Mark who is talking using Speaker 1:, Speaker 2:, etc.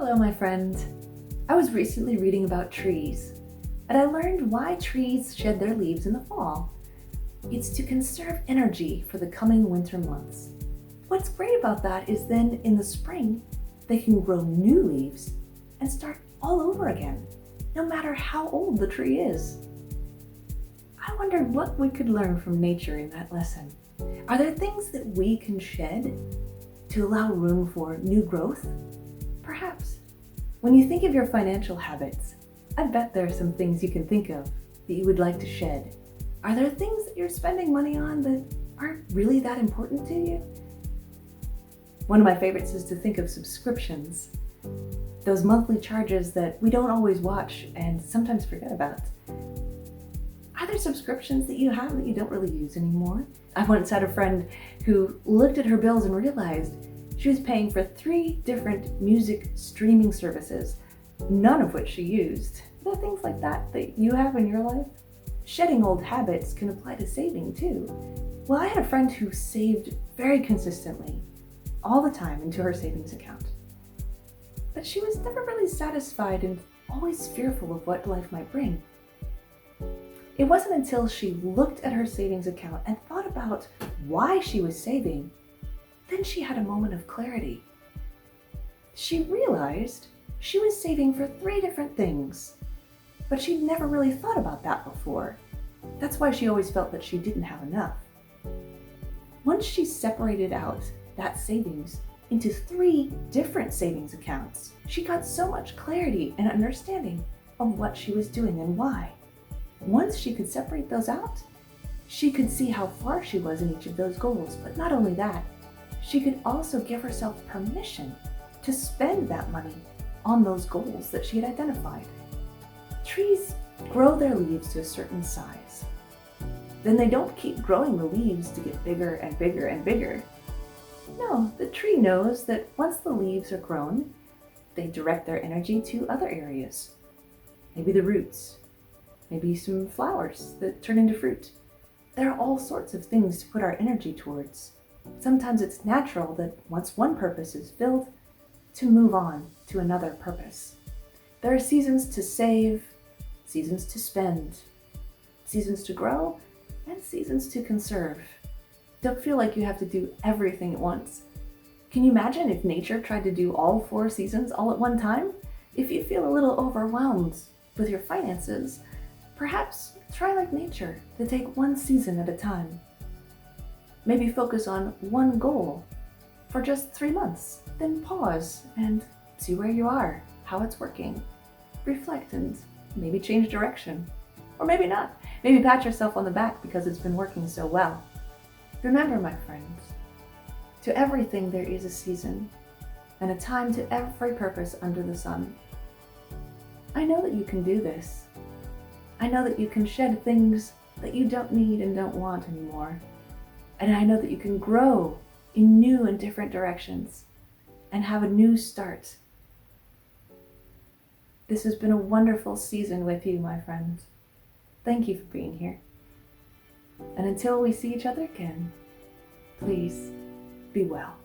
Speaker 1: Hello, my friend. I was recently reading about trees, and I learned why trees shed their leaves in the fall. It's to conserve energy for the coming winter months. What's great about that is then in the spring, they can grow new leaves and start all over again, no matter how old the tree is. I wondered what we could learn from nature in that lesson. Are there things that we can shed to allow room for new growth? Perhaps. When you think of your financial habits, I bet there are some things you can think of that you would like to shed. Are there things that you're spending money on that aren't really that important to you? One of my favorites is to think of subscriptions, those monthly charges that we don't always watch and sometimes forget about. Are there subscriptions that you have that you don't really use anymore? I once had a friend who looked at her bills and realized she was paying for 3 different music streaming services, none of which she used. Are there things like that that you have in your life? Shedding old habits can apply to saving too. Well, I had a friend who saved very consistently, all the time, into her savings account. But she was never really satisfied and always fearful of what life might bring. It wasn't until she looked at her savings account and thought about why she was saving, then she had a moment of clarity. She realized she was saving for 3 different things, but she'd never really thought about that before. That's why she always felt that she didn't have enough. Once she separated out that savings into 3 different savings accounts, she got so much clarity and understanding of what she was doing and why. Once she could separate those out, she could see how far she was in each of those goals. But not only that, she could also give herself permission to spend that money on those goals that she had identified. Trees grow their leaves to a certain size. Then they don't keep growing the leaves to get bigger and bigger and bigger. No, the tree knows that once the leaves are grown, they direct their energy to other areas. Maybe the roots, maybe some flowers that turn into fruit. There are all sorts of things to put our energy towards. Sometimes it's natural that once one purpose is filled, to move on to another purpose. There are seasons to save, seasons to spend, seasons to grow, and seasons to conserve. Don't feel like you have to do everything at once. Can you imagine if nature tried to do all 4 seasons all at one time? If you feel a little overwhelmed with your finances, perhaps try like nature to take 1 season at a time. Maybe focus on 1 goal for just 3 months, then pause and see where you are, how it's working. Reflect and maybe change direction. Or maybe not. Maybe pat yourself on the back because it's been working so well. Remember, my friends, to everything there is a season and a time to every purpose under the sun. I know that you can do this. I know that you can shed things that you don't need and don't want anymore. And I know that you can grow in new and different directions and have a new start. This has been a wonderful season with you, my friends. Thank you for being here. And until we see each other again, please be well.